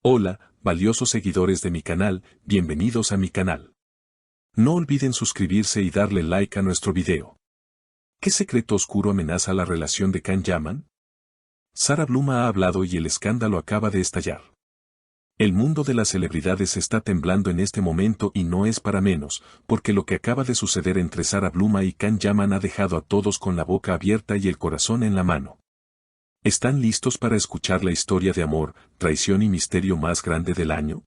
Hola, valiosos seguidores de mi canal, bienvenidos a mi canal. No olviden suscribirse y darle like a nuestro video. ¿Qué secreto oscuro amenaza la relación de Can Yaman? Sarah Bloom ha hablado y el escándalo acaba de estallar. El mundo de las celebridades está temblando en este momento y no es para menos, porque lo que acaba de suceder entre Sarah Bloom y Can Yaman ha dejado a todos con la boca abierta y el corazón en la mano. ¿Están listos para escuchar la historia de amor, traición y misterio más grande del año?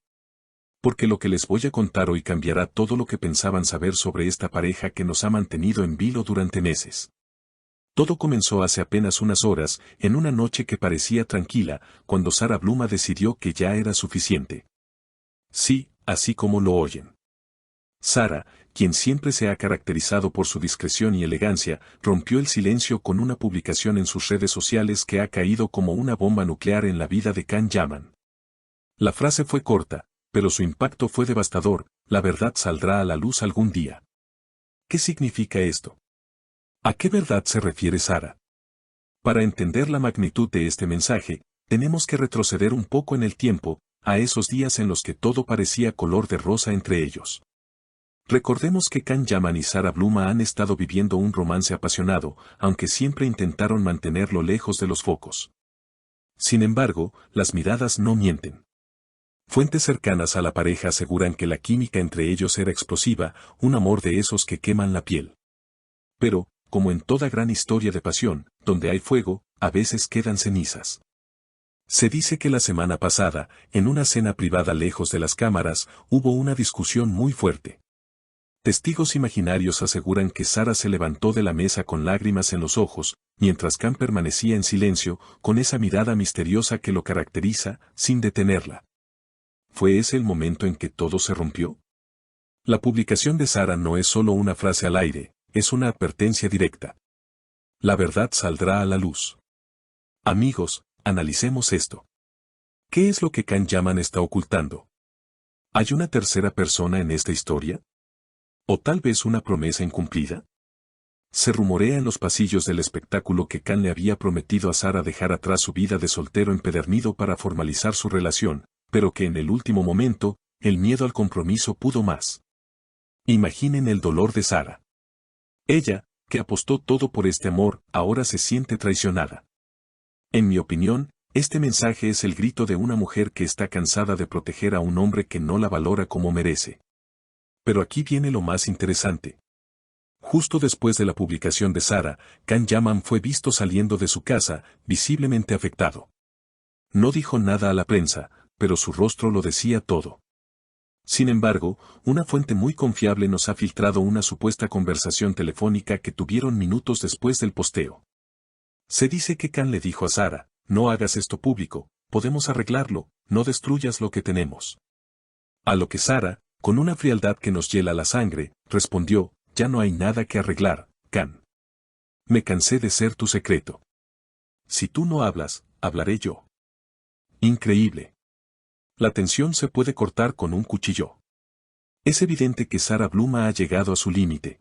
Porque lo que les voy a contar hoy cambiará todo lo que pensaban saber sobre esta pareja que nos ha mantenido en vilo durante meses. Todo comenzó hace apenas unas horas, en una noche que parecía tranquila, cuando Sarah Bloom decidió que ya era suficiente. Sí, así como lo oyen. Sarah, quien siempre se ha caracterizado por su discreción y elegancia, rompió el silencio con una publicación en sus redes sociales que ha caído como una bomba nuclear en la vida de Can Yaman. La frase fue corta, pero su impacto fue devastador: la verdad saldrá a la luz algún día. ¿Qué significa esto? ¿A qué verdad se refiere Sarah? Para entender la magnitud de este mensaje, tenemos que retroceder un poco en el tiempo, a esos días en los que todo parecía color de rosa entre ellos. Recordemos que Can Yaman y Sarah Bloom han estado viviendo un romance apasionado, aunque siempre intentaron mantenerlo lejos de los focos. Sin embargo, las miradas no mienten. Fuentes cercanas a la pareja aseguran que la química entre ellos era explosiva, un amor de esos que queman la piel. Pero, como en toda gran historia de pasión, donde hay fuego, a veces quedan cenizas. Se dice que la semana pasada, en una cena privada lejos de las cámaras, hubo una discusión muy fuerte. Testigos imaginarios aseguran que Sarah se levantó de la mesa con lágrimas en los ojos, mientras Can permanecía en silencio, con esa mirada misteriosa que lo caracteriza, sin detenerla. ¿Fue ese el momento en que todo se rompió? La publicación de Sarah no es solo una frase al aire, es una advertencia directa. La verdad saldrá a la luz. Amigos, analicemos esto. ¿Qué es lo que Can Yaman está ocultando? ¿Hay una tercera persona en esta historia? ¿O tal vez una promesa incumplida? Se rumorea en los pasillos del espectáculo que Can le había prometido a Sarah dejar atrás su vida de soltero empedernido para formalizar su relación, pero que en el último momento, el miedo al compromiso pudo más. Imaginen el dolor de Sarah. Ella, que apostó todo por este amor, ahora se siente traicionada. En mi opinión, este mensaje es el grito de una mujer que está cansada de proteger a un hombre que no la valora como merece. Pero aquí viene lo más interesante. Justo después de la publicación de Sarah, Can Yaman fue visto saliendo de su casa, visiblemente afectado. No dijo nada a la prensa, pero su rostro lo decía todo. Sin embargo, una fuente muy confiable nos ha filtrado una supuesta conversación telefónica que tuvieron minutos después del posteo. Se dice que Can le dijo a Sarah: no hagas esto público, podemos arreglarlo, no destruyas lo que tenemos. A lo que Sarah, con una frialdad que nos hiela la sangre, respondió: ya no hay nada que arreglar, Can. Me cansé de ser tu secreto. Si tú no hablas, hablaré yo. Increíble. La tensión se puede cortar con un cuchillo. Es evidente que Sarah Bloom ha llegado a su límite.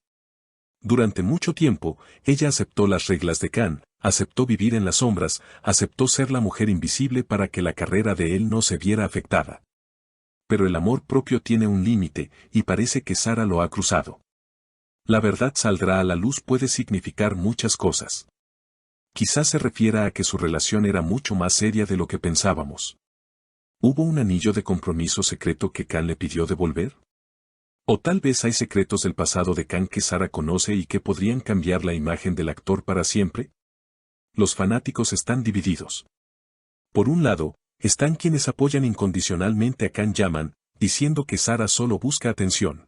Durante mucho tiempo, ella aceptó las reglas de Can, aceptó vivir en las sombras, aceptó ser la mujer invisible para que la carrera de él no se viera afectada. Pero el amor propio tiene un límite, y parece que Sarah lo ha cruzado. La verdad saldrá a la luz puede significar muchas cosas. Quizás se refiera a que su relación era mucho más seria de lo que pensábamos. ¿Hubo un anillo de compromiso secreto que Can le pidió devolver? O tal vez hay secretos del pasado de Can que Sarah conoce y que podrían cambiar la imagen del actor para siempre. Los fanáticos están divididos. Por un lado, están quienes apoyan incondicionalmente a Can Yaman, diciendo que Sarah solo busca atención.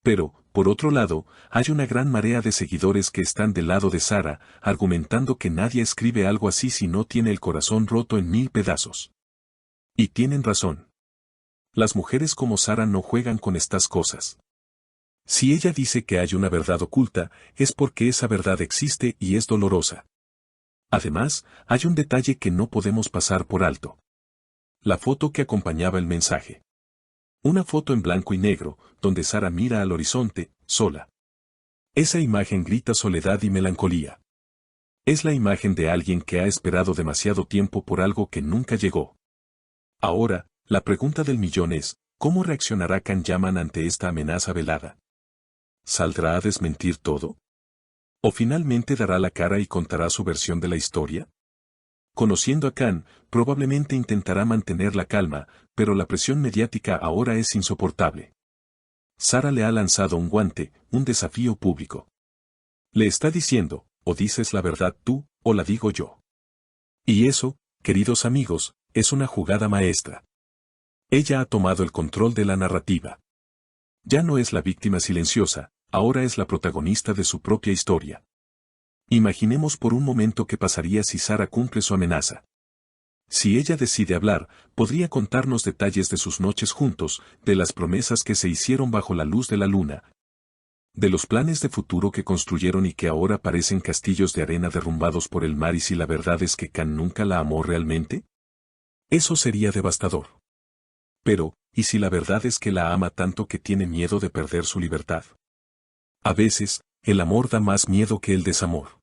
Pero, por otro lado, hay una gran marea de seguidores que están del lado de Sarah, argumentando que nadie escribe algo así si no tiene el corazón roto en 1000 pedazos. Y tienen razón. Las mujeres como Sarah no juegan con estas cosas. Si ella dice que hay una verdad oculta, es porque esa verdad existe y es dolorosa. Además, hay un detalle que no podemos pasar por alto. La foto que acompañaba el mensaje. Una foto en blanco y negro, donde Sarah mira al horizonte, sola. Esa imagen grita soledad y melancolía. Es la imagen de alguien que ha esperado demasiado tiempo por algo que nunca llegó. Ahora, La pregunta del millón es, ¿cómo reaccionará Can Yaman ante esta amenaza velada? ¿Saldrá a desmentir todo? ¿O finalmente dará la cara y contará su versión de la historia? Conociendo a Can, probablemente intentará mantener la calma, pero la presión mediática ahora es insoportable. Sara le ha lanzado un guante, un desafío público. Le está diciendo, o dices la verdad tú, o la digo yo. Y eso, queridos amigos, es una jugada maestra. Ella ha tomado el control de la narrativa. Ya no es la víctima silenciosa, ahora es la protagonista de su propia historia. Imaginemos por un momento qué pasaría si Sara cumple su amenaza. Si ella decide hablar, podría contarnos detalles de sus noches juntos, de las promesas que se hicieron bajo la luz de la luna, de los planes de futuro que construyeron y que ahora parecen castillos de arena derrumbados por el mar. ¿Y si la verdad es que Can nunca la amó realmente? Eso sería devastador. Pero, ¿y si la verdad es que la ama tanto que tiene miedo de perder su libertad? A veces, el amor da más miedo que el desamor.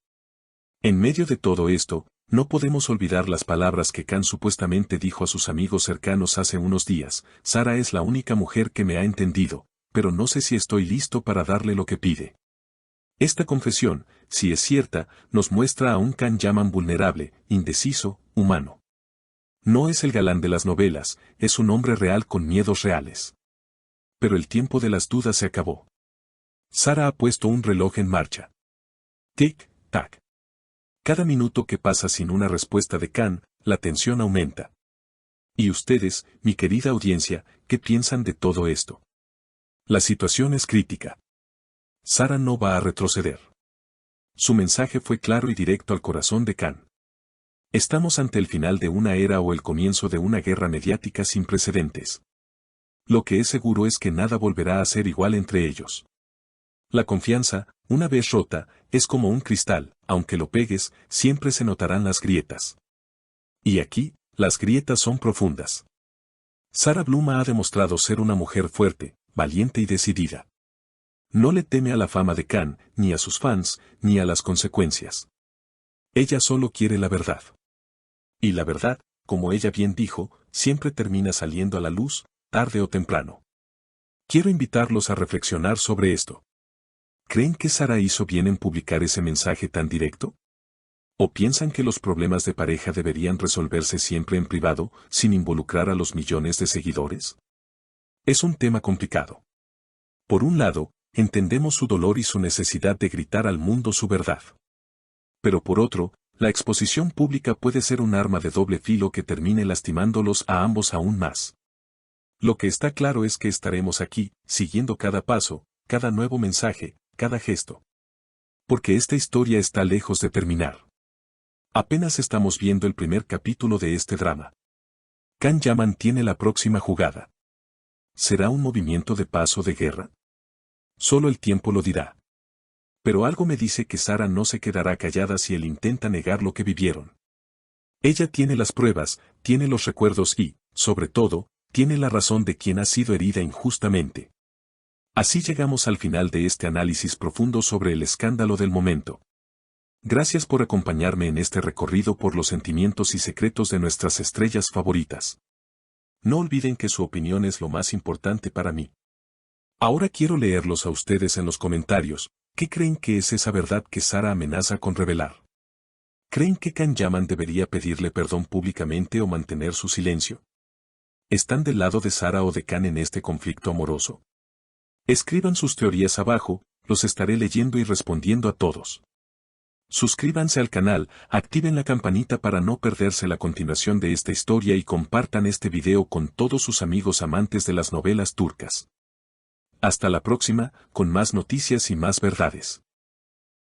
En medio de todo esto, no podemos olvidar las palabras que Can supuestamente dijo a sus amigos cercanos hace unos días: Sara es la única mujer que me ha entendido, pero no sé si estoy listo para darle lo que pide. Esta confesión, si es cierta, nos muestra a un Can Yaman vulnerable, indeciso, humano. No es el galán de las novelas, es un hombre real con miedos reales. Pero el tiempo de las dudas se acabó. Sara ha puesto un reloj en marcha. Tic, tac. Cada minuto que pasa sin una respuesta de Can, la tensión aumenta. ¿Y ustedes, mi querida audiencia, qué piensan de todo esto? La situación es crítica. Sara no va a retroceder. Su mensaje fue claro y directo al corazón de Can. Estamos ante el final de una era o el comienzo de una guerra mediática sin precedentes. Lo que es seguro es que nada volverá a ser igual entre ellos. La confianza, una vez rota, es como un cristal, aunque lo pegues, siempre se notarán las grietas. Y aquí, las grietas son profundas. Sara Bluma ha demostrado ser una mujer fuerte, valiente y decidida. No le teme a la fama de Can, ni a sus fans, ni a las consecuencias. Ella solo quiere la verdad. Y la verdad, como ella bien dijo, siempre termina saliendo a la luz, tarde o temprano. Quiero invitarlos a reflexionar sobre esto. ¿Creen que Sara hizo bien en publicar ese mensaje tan directo? ¿O piensan que los problemas de pareja deberían resolverse siempre en privado, sin involucrar a los millones de seguidores? Es un tema complicado. Por un lado, entendemos su dolor y su necesidad de gritar al mundo su verdad. Pero por otro, la exposición pública puede ser un arma de doble filo que termine lastimándolos a ambos aún más. Lo que está claro es que estaremos aquí, siguiendo cada paso, cada nuevo mensaje, cada gesto. Porque esta historia está lejos de terminar. Apenas estamos viendo el primer capítulo de este drama. Can Yaman tiene la próxima jugada. ¿Será un movimiento de paz o de guerra? Solo el tiempo lo dirá. Pero algo me dice que Sara no se quedará callada si él intenta negar lo que vivieron. Ella tiene las pruebas, tiene los recuerdos y, sobre todo, tiene la razón de quien ha sido herida injustamente. Así llegamos al final de este análisis profundo sobre el escándalo del momento. Gracias por acompañarme en este recorrido por los sentimientos y secretos de nuestras estrellas favoritas. No olviden que su opinión es lo más importante para mí. Ahora quiero leerlos a ustedes en los comentarios. ¿Qué creen que es esa verdad que Sara amenaza con revelar? ¿Creen que Can Yaman debería pedirle perdón públicamente o mantener su silencio? ¿Están del lado de Sara o de Can en este conflicto amoroso? Escriban sus teorías abajo, los estaré leyendo y respondiendo a todos. Suscríbanse al canal, activen la campanita para no perderse la continuación de esta historia y compartan este video con todos sus amigos amantes de las novelas turcas. Hasta la próxima, con más noticias y más verdades.